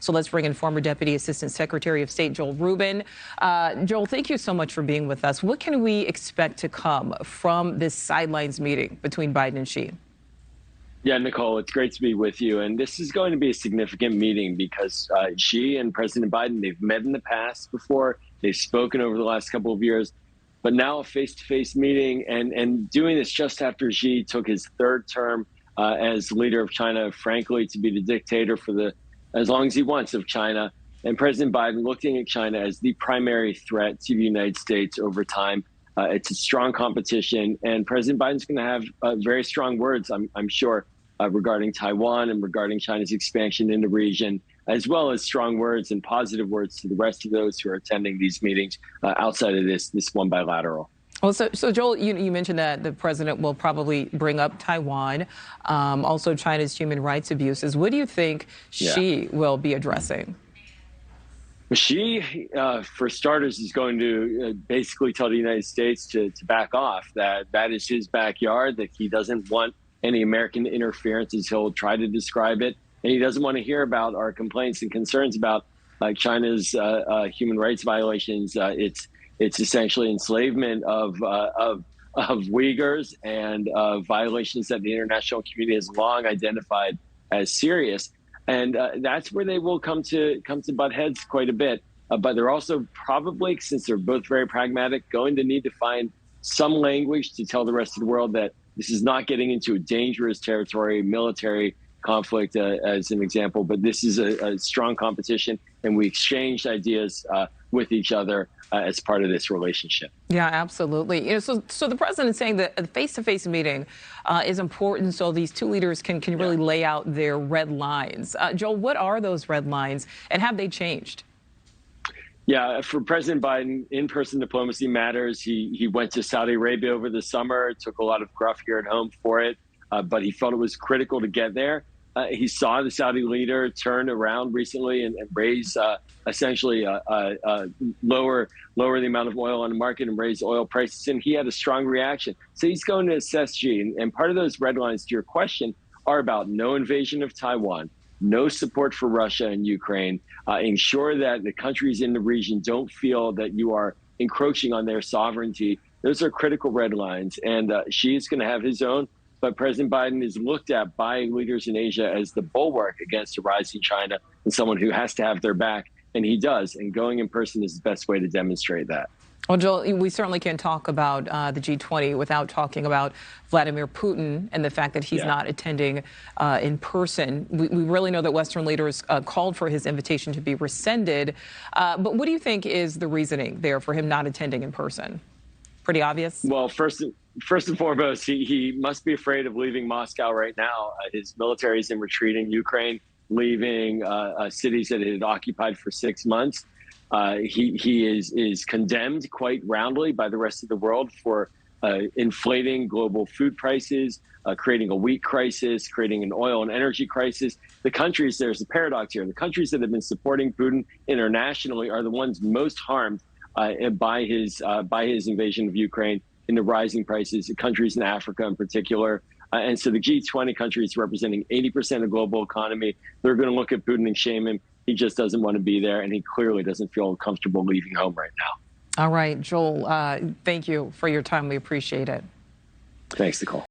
So let's bring in former Deputy Assistant Secretary of State Joel Rubin. Joel, thank you so much for being with us. What can we expect to come from this sidelines meeting between Biden and Xi? Yeah, Nicole, it's great to be with you. And this is going to be a significant meeting because Xi and President Biden, they've met in the past before. They've spoken over the last couple of years. But now a face-to-face meeting and doing this just after Xi took his third term as leader of China, frankly, to be the dictator for as long as he wants of China. And President Biden looking at China as the primary threat to the United States over time. It's a strong competition, and President Biden's going to have very strong words, I'm sure, regarding Taiwan and regarding China's expansion in the region, as well as strong words and positive words to the rest of those who are attending these meetings outside of this one bilateral. Well, so Joel, you mentioned that the president will probably bring up Taiwan, also China's human rights abuses. What do you think Xi will be addressing? Xi, for starters, is going to basically tell the United States to back off, that is his backyard, that he doesn't want any American interference, as he'll try to describe it. And he doesn't want to hear about our complaints and concerns about China's human rights violations. It's essentially enslavement of Uyghurs and violations that the international community has long identified as serious. And that's where they will come to butt heads quite a bit. But they're also probably, since they're both very pragmatic, going to need to find some language to tell the rest of the world that this is not getting into a dangerous territory, military conflict, as an example. But this is a strong competition, and we exchanged ideas with each other as part of this relationship. Yeah, absolutely. So the president is saying that a face-to-face meeting is important so these two leaders can really lay out their red lines. Joel, what are those red lines, and have they changed? Yeah, for President Biden, in-person diplomacy matters. He went to Saudi Arabia over the summer, took a lot of gruff here at home for it, but he felt it was critical to get there. He saw the Saudi leader turn around recently and raise essentially lower the amount of oil on the market and raise oil prices, and he had a strong reaction. So he's going to assess Xi, and part of those red lines to your question are about no invasion of Taiwan, no support for Russia and Ukraine, ensure that the countries in the region don't feel that you are encroaching on their sovereignty. Those are critical red lines, and Xi is going to have his own. But President Biden is looked at by leaders in Asia as the bulwark against a rising China and someone who has to have their back, and he does. And going in person is the best way to demonstrate that. Well, Joel, we certainly can't talk about the G20 without talking about Vladimir Putin and the fact that he's not attending in person. We really know that Western leaders called for his invitation to be rescinded. But what do you think is the reasoning there for him not attending in person? Pretty obvious? Well, first and foremost, he must be afraid of leaving Moscow right now. His military is in retreat in Ukraine, leaving cities that it had occupied for 6 months. He is condemned quite roundly by the rest of the world for inflating global food prices, creating a wheat crisis, creating an oil and energy crisis. There's a paradox here. The countries that have been supporting Putin internationally are the ones most harmed by his invasion of Ukraine in the rising prices, countries in Africa in particular. And so the G20 countries representing 80% of global economy, they're going to look at Putin and shame him. He just doesn't want to be there, and he clearly doesn't feel comfortable leaving home right now. All right, Joel, thank you for your time. We appreciate it. Thanks, Nicole.